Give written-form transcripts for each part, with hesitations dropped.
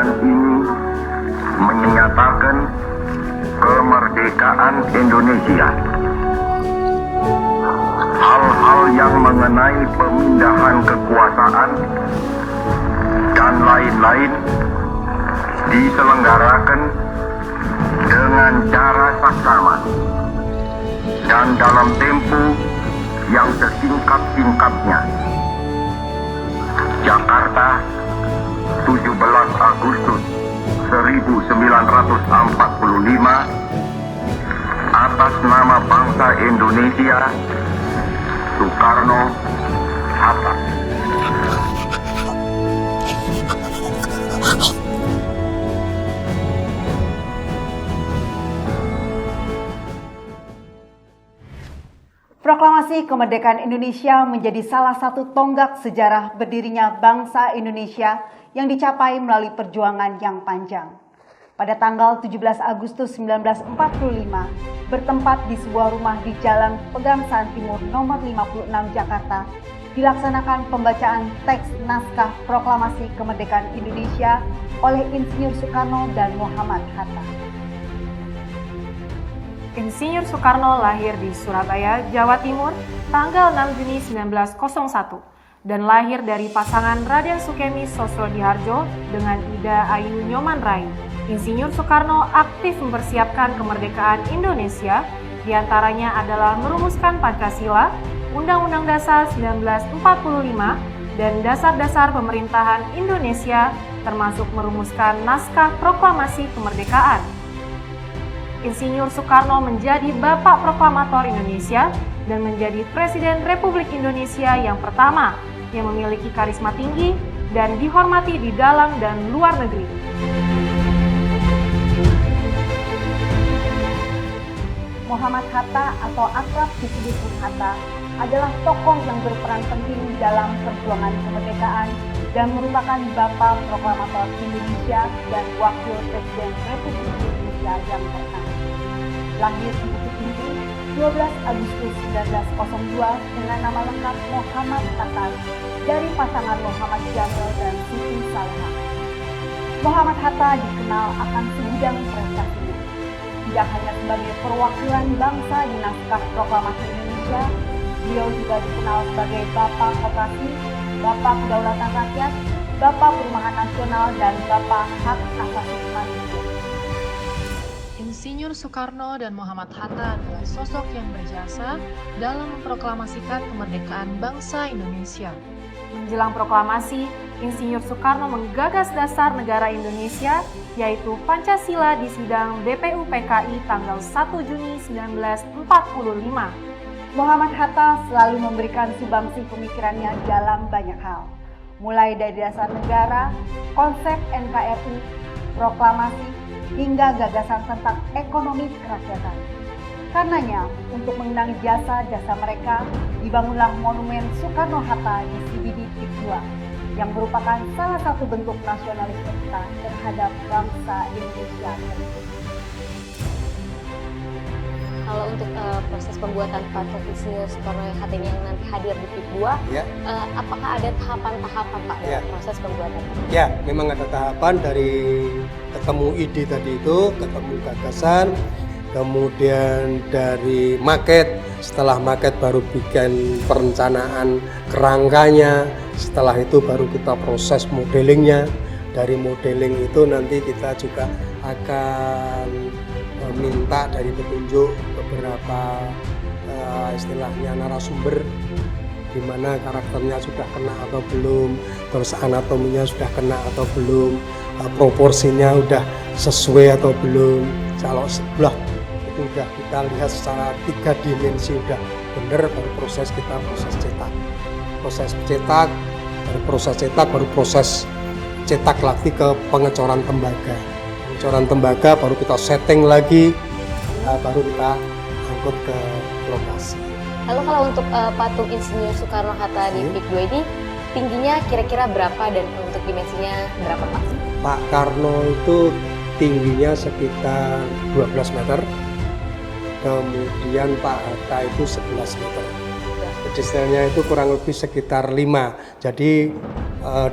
kemerdekaan ini menyatakan kemerdekaan Indonesia. Hal-hal yang mengenai pemindahan kekuasaan dan lain-lain diselenggarakan dengan cara saksama dan dalam tempo yang sesingkat-singkatnya. Jakarta, 17 Agustus 1945, atas nama bangsa Indonesia, Soekarno-Hatta. Proklamasi kemerdekaan Indonesia menjadi salah satu tonggak sejarah berdirinya bangsa Indonesia yang dicapai melalui perjuangan yang panjang. Pada tanggal 17 Agustus 1945, bertempat di sebuah rumah di Jalan Pegangsaan Timur nomor 56 Jakarta, dilaksanakan pembacaan teks naskah Proklamasi Kemerdekaan Indonesia oleh Insinyur Soekarno dan Muhammad Hatta. Insinyur Soekarno lahir di Surabaya, Jawa Timur, tanggal 6 Juni 1901 dan lahir dari pasangan Raden Sukemi Sosrodihardjo dengan Ida Ayu Nyoman Rai. Insinyur Soekarno aktif mempersiapkan kemerdekaan Indonesia, diantaranya adalah merumuskan Pancasila, Undang-Undang Dasar 1945, dan dasar-dasar pemerintahan Indonesia, termasuk merumuskan naskah Proklamasi Kemerdekaan. Insinyur Soekarno menjadi Bapak Proklamator Indonesia dan menjadi Presiden Republik Indonesia yang pertama yang memiliki karisma tinggi dan dihormati di dalam dan luar negeri. Muhammad Hatta atau akrab disebut Bung Hatta adalah tokoh yang berperan penting dalam perjuangan kemerdekaan dan merupakan Bapak Proklamator Indonesia dan Wakil Presiden Republik Indonesia yang pertama. Lahir di Bukit Tinggi 12 Agustus 1902 dengan nama lengkap Muhammad Hatta dari pasangan Muhammad Jamil dan Siti Salihah. Muhammad Hatta dikenal akan segudang prestasinya. Tidak hanya sebagai perwakilan bangsa di naskah Proklamasi Indonesia, beliau juga dikenal sebagai Bapak Koperasi, Bapak Kedaulatan Rakyat, Bapak Perumahan Nasional, dan Bapak Hak Asasi Manusia. Insinyur Soekarno dan Muhammad Hatta adalah sosok yang berjasa dalam memproklamasikan kemerdekaan bangsa Indonesia. Menjelang proklamasi, Insinyur Soekarno menggagas dasar negara Indonesia, yaitu Pancasila di sidang BPUPKI tanggal 1 Juni 1945. Muhammad Hatta selalu memberikan sumbangsi pemikirannya dalam banyak hal, mulai dari dasar negara, konsep NKRI, proklamasi, hingga gagasan tentang ekonomi kerakyatan. Karenanya, untuk mengenang jasa-jasa mereka, dibangunlah Monumen Soekarno-Hatta di CBD Pik 2, yang merupakan salah satu bentuk nasionalisme kita terhadap bangsa Indonesia. Kalau untuk proses pembuatan patung Insinyur Soekarno-Hatta ini yang nanti hadir di Pik 2, ya. Apakah ada tahapan-tahapan Pak dalam proses pembuatan? Ya, memang ada tahapan dari ketemu ide tadi itu, ketemu gagasan, kemudian dari maket, setelah maket baru bikin perencanaan kerangkanya, setelah itu baru kita proses modelingnya. Dari modeling itu nanti kita juga akan minta dari petunjuk beberapa istilahnya narasumber, di mana karakternya sudah kena atau belum, terus anatominya sudah kena atau belum, proporsinya sudah sesuai atau belum. Kalau sebelah itu sudah kita lihat secara 3 dimensi sudah benar, baru proses kita proses cetak. Proses cetak, baru proses cetak, baru proses cetak lagi ke pengecoran tembaga. Pengecoran tembaga baru kita setting lagi, baru kita angkut ke lokasi. Lalu kalau untuk patung Insinyur Soekarno-Hatta di Pik 2 ini tingginya kira-kira berapa dan untuk dimensinya berapa Pak? Pak Karno itu tingginya sekitar 12 meter, kemudian Pak Hatta itu 11 meter. Detailnya itu kurang lebih sekitar 5, jadi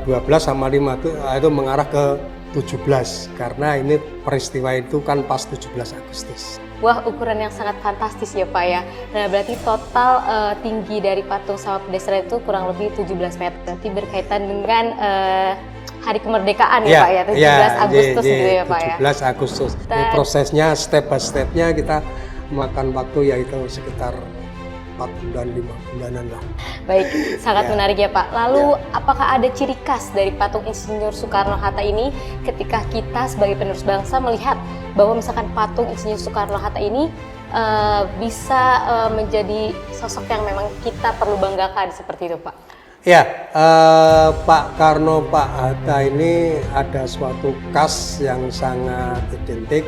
12 sama 5 itu mengarah ke 17 karena ini peristiwa itu kan pas 17 Agustus. Wah, ukuran yang sangat fantastis ya Pak ya. Nah, berarti total tinggi dari patung Sama Pedestrian itu kurang lebih 17 meter. Berarti berkaitan dengan hari kemerdekaan ya Pak ya, 17 Agustus gitu ya Pak ya. 17 Agustus. Ini prosesnya step by stepnya kita makan waktu yaitu sekitar 4 bulan, 5 bulanan lah. Baik, sangat menarik ya Pak. Lalu apakah ada ciri khas dari patung Insinyur Soekarno-Hatta ini ketika kita sebagai penerus bangsa melihat bahwa misalkan patung Insinyur Soekarno-Hatta ini bisa menjadi sosok yang memang kita perlu banggakan seperti itu Pak? Ya, Pak Karno, Pak Hatta ini ada suatu khas yang sangat identik.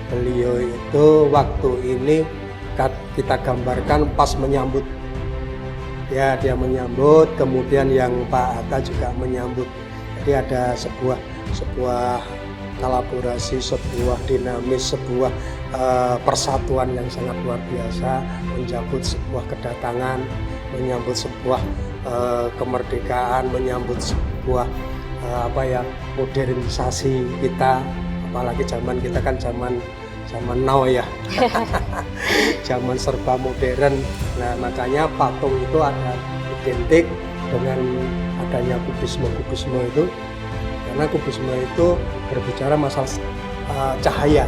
Beliau itu waktu ini kita gambarkan pas menyambut. Ya, dia menyambut, kemudian yang Pak Hatta juga menyambut. Jadi ada sebuah kolaborasi, sebuah dinamis, sebuah persatuan yang sangat luar biasa, menyambut sebuah kedatangan, menyambut sebuah kemerdekaan, menyambut sebuah modernisasi kita, apalagi zaman kita kan zaman now ya, zaman serba modern. Nah, makanya patung itu ada identik dengan adanya kubisme itu, karena kubisme itu berbicara masalah cahaya.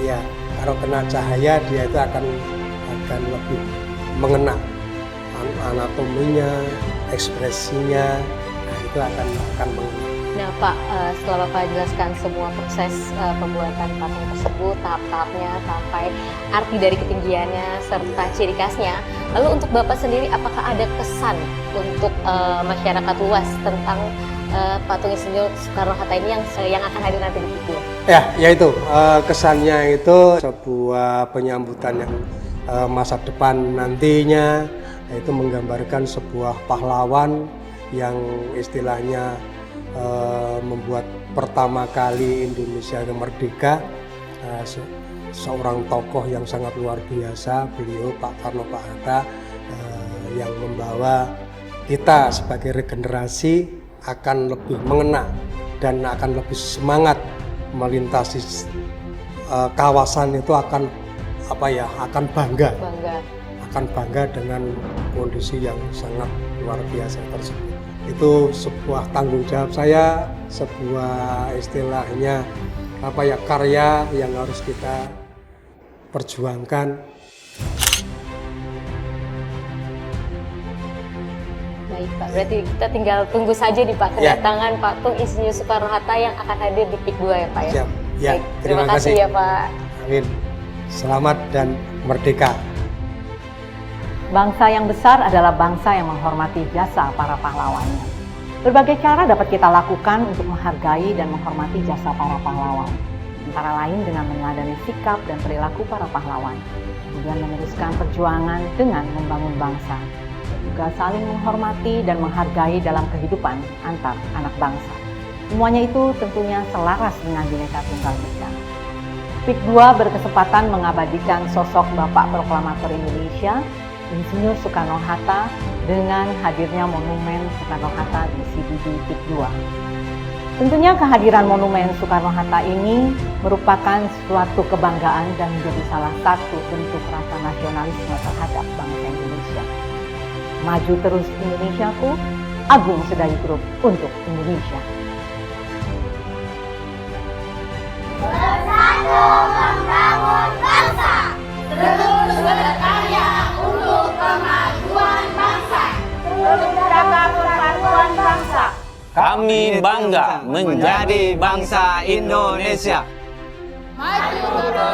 Ya, kalau kena cahaya dia itu akan lebih mengena anatominya, ekspresinya, nah itu akan mengena. Nah Pak, setelah Bapak jelaskan semua proses pembuatan patung tersebut, tahap-tahapnya sampai arti dari ketinggiannya serta ciri khasnya, lalu untuk Bapak sendiri apakah ada kesan untuk masyarakat luas tentang patung Insinyur Soekarno-Hatta ini yang akan hadir nanti di Pick 2? Ya, yaitu kesannya itu sebuah penyambutan yang masa depan nantinya, yaitu menggambarkan sebuah pahlawan yang istilahnya membuat pertama kali Indonesia merdeka, seorang tokoh yang sangat luar biasa, beliau Pak Karno, Pak Hatta, yang membawa kita sebagai regenerasi akan lebih mengena dan akan lebih semangat melintasi kawasan itu akan bangga dengan kondisi yang sangat luar biasa tersebut. Itu sebuah tanggung jawab saya, sebuah istilahnya karya yang harus kita perjuangkan. Baik Pak, berarti kita tinggal tunggu saja nih Pak kedatangan patung Insinyur Soekarno-Hatta yang akan hadir di Pick 2 ya Pak ya. Siap. Ya, baik, terima kasih ya Pak. Amin. Selamat dan merdeka. Bangsa yang besar adalah bangsa yang menghormati jasa para pahlawannya. Berbagai cara dapat kita lakukan untuk menghargai dan menghormati jasa para pahlawan. Antara lain dengan meneladani sikap dan perilaku para pahlawan. Kemudian meneruskan perjuangan dengan membangun bangsa. Dan juga saling menghormati dan menghargai dalam kehidupan antar anak bangsa. Semuanya itu tentunya selaras dengan Bhinneka Tunggal Ika. Pick 2 berkesempatan mengabadikan sosok Bapak Proklamator Indonesia, Insinyur Soekarno-Hatta, dengan hadirnya monumen Soekarno-Hatta di CBD Pick 2. Tentunya kehadiran monumen Soekarno-Hatta ini merupakan suatu kebanggaan dan menjadi salah satu bentuk rasa nasionalisme terhadap bangsa Indonesia. Maju terus Indonesiaku, Agung Sedayu Group untuk Indonesia. Bersatu membangun bangsa, terus berkarya untuk kemajuan bangsa, terus menjaga persatuan bangsa. Kami bangga menjadi bangsa Indonesia. Maju terus.